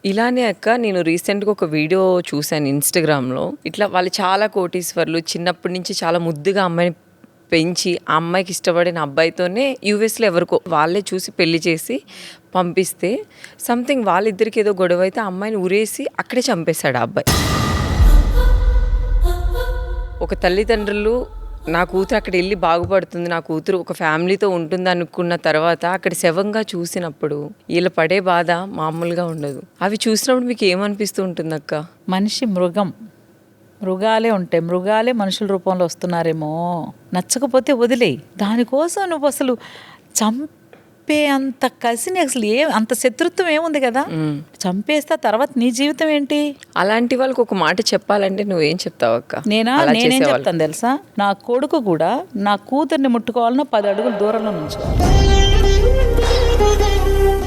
ఇలానే అక్క నేను రీసెంట్గా ఒక వీడియో చూశాను ఇన్స్టాగ్రామ్లో. ఇట్లా వాళ్ళు చాలా కోటీశ్వర్లు, చిన్నప్పటి నుంచి చాలా ముద్దుగా అమ్మాయిని పెంచి ఆ అమ్మాయికి ఇష్టపడిన అబ్బాయితోనే యూఎస్లో ఎవరికో వాళ్ళే చూసి పెళ్లి చేసి పంపిస్తే సంథింగ్ వాళ్ళిద్దరికి ఏదో గొడవ అయితే ఆ అమ్మాయిని ఉరేసి అక్కడే చంపేశాడు ఆ అబ్బాయి. ఒక తల్లిదండ్రులు నా కూతురు అక్కడ వెళ్ళి బాగుపడుతుంది, నా కూతురు ఒక ఫ్యామిలీతో ఉంటుంది అనుకున్న తర్వాత అక్కడ శవంగా చూసినప్పుడు వీళ్ళు పడే బాధ మామూలుగా ఉండదు. అవి చూసినప్పుడు మీకు ఏమనిపిస్తూ ఉంటుంది అక్క? మనిషి మృగాలే ఉంటాయి, మృగాలే మనుషుల రూపంలో వస్తున్నారేమో. నచ్చకపోతే వదిలేయి. దానికోసం నువ్వు అసలు చంపే అంత కసిని అసలు అంత శత్రుత్వం ఏముంది కదా, చంపేస్తా తర్వాత నీ జీవితం ఏంటి? అలాంటి వాళ్ళకి ఒక మాట చెప్పాలంటే నువ్వేం చెప్తావు అక్క? నేనేం చెప్తాను తెలుసా, నా కొడుకు కూడా నా కూతుర్ని ముట్టుకోవాలన్నా 10 అడుగుల దూరంలో నుంచి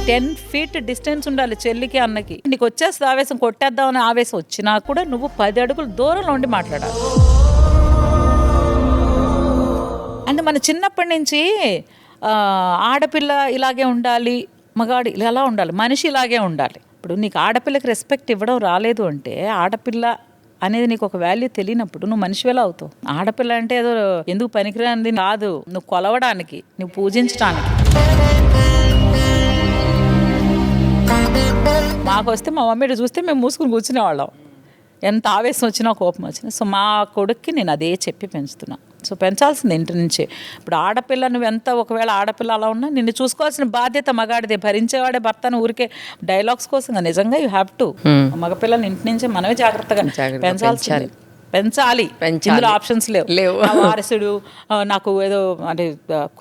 10 feet డిస్టెన్స్ ఉండాలి చెల్లికి అన్నకి. నీకు వచ్చేస్తుంది ఆవేశం, కొట్టేద్దామని ఆవేశం వచ్చినా కూడా నువ్వు 10 అడుగుల దూరంలో ఉండి మాట్లాడాలి. అంటే మన చిన్నప్పటి నుంచి ఆడపిల్ల ఇలాగే ఉండాలి, మగాడు ఇలా ఉండాలి, మనిషి ఇలాగే ఉండాలి. ఇప్పుడు నీకు ఆడపిల్లకి రెస్పెక్ట్ ఇవ్వడం రాలేదు అంటే, ఆడపిల్ల అనేది నీకు ఒక వాల్యూ తెలియనప్పుడు నువ్వు మనిషి ఎలా అవుతావు? ఆడపిల్ల అంటే ఏదో ఎందుకు పనికిరానిది కాదు, నువ్వు కొలవడానికి, నువ్వు పూజించడానికి. మాకు వస్తే మా మమ్మీ చూస్తే మేము మూసుకుని కూర్చునేవాళ్ళం, ఎంత ఆవేశం వచ్చినా కోపం వచ్చినా. సో మా కొడుక్కి నేను అదే చెప్పి పెంచుతున్నా. సో పెంచాల్సింది ఇంటి నుంచే. ఇప్పుడు ఆడపిల్ల నువ్వు ఎంత, ఒకవేళ ఆడపిల్ల అలా ఉన్నా నిన్ను చూసుకోవాల్సిన బాధ్యత మగాడిదే. భరించేవాడే భర్తను ఊరికే డైలాగ్స్ కోసం నిజంగా యూ హ్యావ్ టు. మగపిల్లల్ని ఇంటి నుంచే మనమే జాగ్రత్తగా పెంచాలి. ఇందులో ఆప్షన్స్ లేవు. వారసుడు నాకు ఏదో అంటే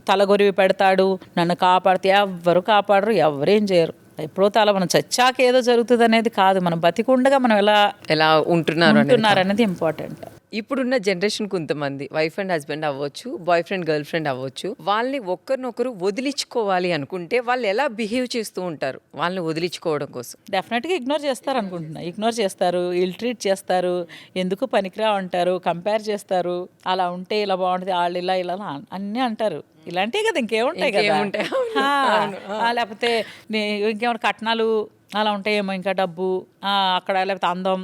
తలగొరివి పెడతాడు, నన్ను కాపాడితే ఎవ్వరు కాపాడరు, ఎవరేం చేయరు. ఎప్పుడో తల మనం చచ్చాక ఏదో జరుగుతుంది అనేది కాదు, మనం బతికుండగా మనం ఎలా ఉంటున్నారు అనేది ఇంపార్టెంట్. ఇప్పుడున్న జనరేషన్ కొంతమంది వైఫ్ అండ్ హస్బెండ్ అవ్వచ్చు, బాయ్ ఫ్రెండ్ గర్ల్ ఫ్రెండ్ అవ్వచ్చు, వాళ్ళని ఒకరినొకరు వదిలించుకోవాలి అనుకుంటే వాళ్ళు ఎలా బిహేవ్ చేస్తూ ఉంటారు వాళ్ళని వదిలించుకోవడం కోసం? డెఫినెట్గా ఇగ్నోర్ చేస్తారు అనుకుంటున్నా. ఇగ్నోర్ చేస్తారు, ఇల్ ట్రీట్ చేస్తారు, ఎందుకు పనికిరా అంటారు, కంపేర్ చేస్తారు, అలా ఉంటే ఇలా బాగుంటుంది, వాళ్ళు ఇలా అన్నీ అంటారు. ఇలాంటివి కదా, ఇంకేముంటాయి కదా. లేకపోతే ఇంకేమైనా కట్నాలు అలా ఉంటాయేమో, ఇంకా డబ్బు అక్కడ, లేకపోతే అందం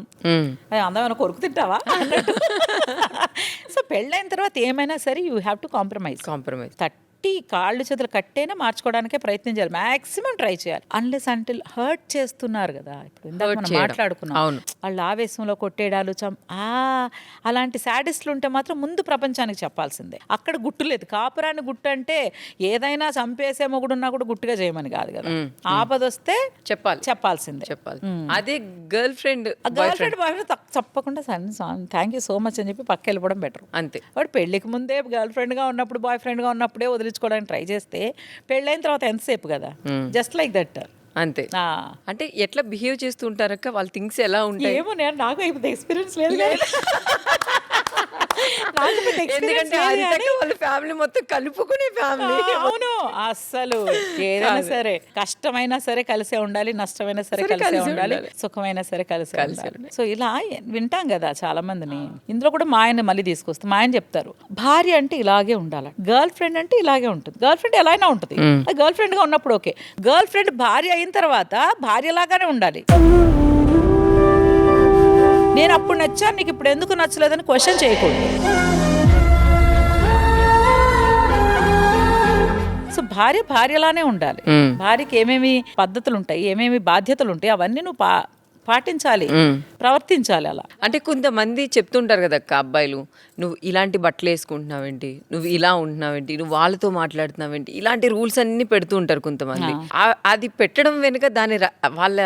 ఏమైనా కొరుకు తింటావా అన్నట్టు. సో పెళ్ళైన తర్వాత ఏమైనా సరే యూ హ్యావ్ టు కాంప్రమైజ్. కాళ్ళు చేతులు కట్టైనా మార్చుకోవడానికే ప్రయత్నం చేయాలి, మాక్సిమం ట్రై చేయాలి. అన్లెస్ అంటిల్ హర్ట్ చేస్తున్నారు కదా, ఇప్పుడు ఇందాక మనం మాట్లాడుకున్నాం, వాళ్ళు ఆవేశంలో కొట్టేయడాలు అలాంటి శాడిస్టులు ఉంటే మాత్రం ముందు ప్రపంచానికి చెప్పాల్సిందే. అక్కడ గుట్టు లేదు. కాపురాన్ని గుట్టు అంటే ఏదైనా చంపేసే మొగుడున్నా కూడా గుట్టుగా చేయమని కాదు కదా, ఆపదొస్తే చెప్పాల్సిందే. అదే గర్ల్ ఫ్రెండ్ బాయ్ ఫ్రెండ్ తప్పకుండా థ్యాంక్ యూ సో మచ్ అని చెప్పి పక్క వెళ్ళిపోవడం బెటర్. అంతే. వాడు పెళ్లికి ముందే గర్ల్ ఫ్రెండ్ గా ఉన్నప్పుడు, బాయ్ ఫ్రెండ్ గా ఉన్నప్పుడే వదిలించుకోవడానికి ట్రై చేస్తే పెళ్ళైన తర్వాత ఎంతసేపు కదా, జస్ట్ లైక్ దట్. అంతే. అంటే ఎట్లా బిహేవ్ చేస్తూ ఉంటారక్క వాళ్ళ థింగ్స్ ఎలా ఉంటాయి? ఏమో నాకు ఇప్పుడు ఎక్స్పీరియన్స్ లేదు. ఎందుకంటే వాళ్ళ ఫ్యామిలీ మొత్తం కలుపుకునే ఫ్యామిలీ. అవును, అస్సలు ఏదైనా సరే కష్టమైనా సరే కలిసే ఉండాలి, నష్టమైనా సరే కలిసే ఉండాలి, సుఖమైనా సరే కలిసే ఉండాలి. సో ఇలా వింటాం కదా చాలా మందిని. ఇందులో కూడా మా ఆయన మళ్ళీ తీసుకొస్తే మా ఆయన చెప్తారు, భార్య అంటే ఇలాగే ఉండాలి, గర్ల్ ఫ్రెండ్ అంటే ఇలాగే ఉంటుంది. గర్ల్ ఫ్రెండ్ ఎలా అయినా ఉంటుంది, గర్ల్ ఫ్రెండ్ గా ఉన్నప్పుడు ఓకే. గర్ల్ ఫ్రెండ్ భార్య అయిన తర్వాత భార్యలాగానే ఉండాలి. నేను అప్పుడు నచ్చాను, నీకు ఇప్పుడు ఎందుకు నచ్చలేదని క్వశ్చన్ చేయకూడదు. సో భార్యలానే ఉండాలి. భార్యకి ఏమేమి పద్ధతులు ఉంటాయి, ఏమేమి బాధ్యతలు ఉంటాయి, అవన్నీ నువ్వు పాటించాలి, ప్రవర్తించాలి. అలా అంటే కొంతమంది చెప్తుంటారు కదా అక్క, అబ్బాయిలు నువ్వు ఇలాంటి బట్టలు వేసుకుంటున్నావేంటి, నువ్వు ఇలా ఉంటున్నావేంటి, నువ్వు వాళ్ళతో మాట్లాడుతున్నావేంటి, ఇలాంటి రూల్స్ అన్ని పెడుతూ ఉంటారు కొంతమంది. అది పెట్టడం వెనుక వాళ్ళ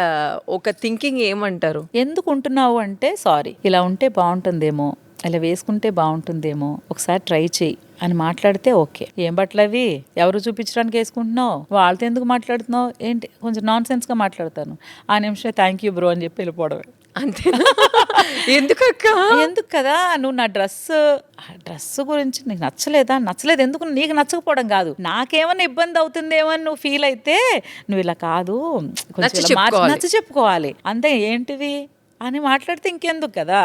ఒక థింకింగ్ ఏమంటారు? ఎందుకు ఉంటున్నావు అంటే, సారీ ఇలా ఉంటే బాగుంటుందేమో, ఇలా వేసుకుంటే బాగుంటుందేమో, ఒకసారి ట్రై చేయి అని మాట్లాడితే ఓకే. ఏం బట్టలు అవి, ఎవరు చూపించడానికి వేసుకుంటున్నావు, వాళ్ళతో ఎందుకు మాట్లాడుతున్నావు ఏంటి, కొంచెం నాన్ సెన్స్ గా మాట్లాడతాను, ఆ నిమిషం థ్యాంక్ యూ బ్రో అని చెప్పి వెళ్ళిపోవడమే. అంతే. ఎందుకు కదా, నువ్వు నా డ్రెస్ గురించి నీకు నచ్చలేదు ఎందుకు, నీకు నచ్చకపోవడం కాదు, నాకేమన్నా ఇబ్బంది అవుతుందేమో అని నువ్వు ఫీల్ అయితే నువ్వు ఇలా కాదు, కొంచెం నచ్చ చెప్పుకోవాలి అంతే. ఏంటిది అని మాట్లాడితే ఇంకెందుకు కదా.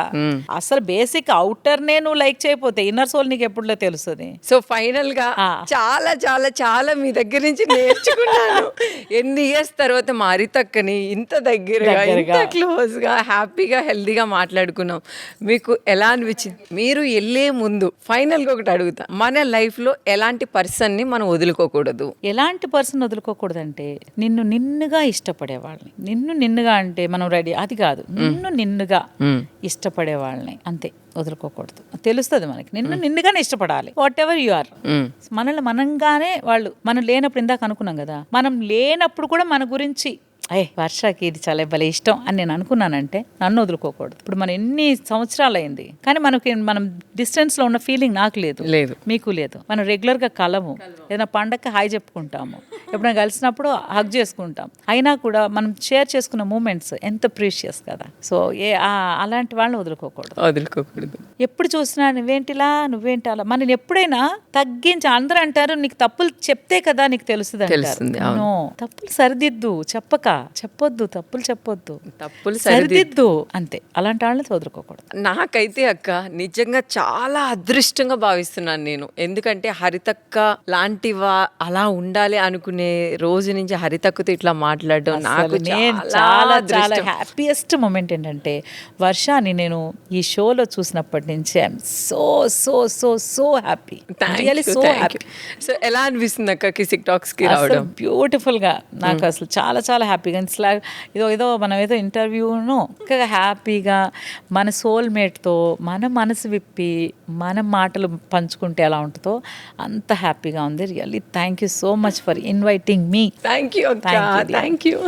అసలు బేసిక్ అవుటర్నే నువ్వు లైక్ చేయకపోతే ఇన్నర్ సోల్ నీకు ఎప్పుడులో తెలుస్తుంది. సో ఫైనల్ గా చాలా చాలా చాలా మీ దగ్గర నుంచి నేర్చుకున్నాను. ఎన్ని ఇయర్స్ తర్వాత మా హరితక్కని ఇంత దగ్గరగా ఇంత క్లోజ్ గా హ్యాపీగా హెల్దీగా మాట్లాడుకున్నాం. మీకు ఎలా అనిపించింది? మీరు వెళ్ళే ముందు ఫైనల్ గా ఒకటి అడుగుతా, మన లైఫ్ లో ఎలాంటి పర్సన్ ని మనం వదులుకోకూడదు? ఎలాంటి పర్సన్ వదులుకోకూడదంటే నిన్నుగా ఇష్టపడే వాళ్ళని. నిన్నుగా అంటే మనం రెడీ అది కాదు, నిన్నుగా ఇష్టపడే వాళ్ళని అంతే వదులుకోకూడదు. తెలుస్తుంది మనకి నిన్నుగానే ఇష్టపడాలి. Whatever you are. మనల్ని మనంగానే వాళ్ళు, మనం లేనప్పుడు ఇందాక అనుకున్నాం కదా, మనం లేనప్పుడు కూడా మన గురించి వర్షకి ఇది చాలా భలే ఇష్టం అని నేను అనుకున్నానంటే నన్ను వదులుకోకూడదు. ఇప్పుడు మనం ఎన్ని సంవత్సరాలు అయింది కానీ మనం డిస్టెన్స్ లో ఉన్న ఫీలింగ్ నాకు లేదు, మీకు లేదు. మనం రెగ్యులర్ గా కలము, ఏదైనా పండగకి హాయ్ చెప్పుకుంటాము, ఎప్పుడైనా కలిసినప్పుడు హగ్ చేసుకుంటాం. అయినా కూడా మనం షేర్ చేసుకున్న మూమెంట్స్ ఎంత ప్రీషియస్ కదా. సో అలాంటి వాళ్ళని వదులుకోకూడదు. ఎప్పుడు చూసినా నువ్వేంటిలా నువ్వేంటి అలా. మనం ఎప్పుడైనా తగ్గించి, అందరూ అంటారు నీకు తప్పులు చెప్తే కదా నీకు తెలుస్తుంది. తప్పులు సరిదిద్దు, చెప్పొద్దు, తప్పులు సరిదిద్దు అంతే. అలాంటి వాళ్ళని వదులుకోకూడదు. నాకైతే అక్క నిజంగా చాలా అదృష్టంగా భావిస్తున్నాను నేను. ఎందుకంటే హరితక్క లాంటివా అలా ఉండాలి అనుకునే రోజు నుంచి హరితక్కతో ఇట్లా మాట్లాడడం నాకు చాలా చాలా హ్యాపీయెస్ట్ మూమెంట్ ఏంటంటే, వర్షాని నేను ఈ షోలో చూసినప్పటి నుంచి I'm so so so so happy. So ఎలా అనిపిస్తుంది అక్క కిసిక్ టాక్స్ కి రావడం? బ్యూటిఫుల్ గా నాకు అసలు చాలా చాలా హ్యాపీగా. ఏదో మనం ఏదో ఇంటర్వ్యూను హ్యాపీగా మన సోల్మేట్తో మన మనసు విప్పి మన మాటలు పంచుకుంటే ఎలా ఉంటుందో అంత హ్యాపీగా ఉంది. Really thank you so much for inviting me. Thank you.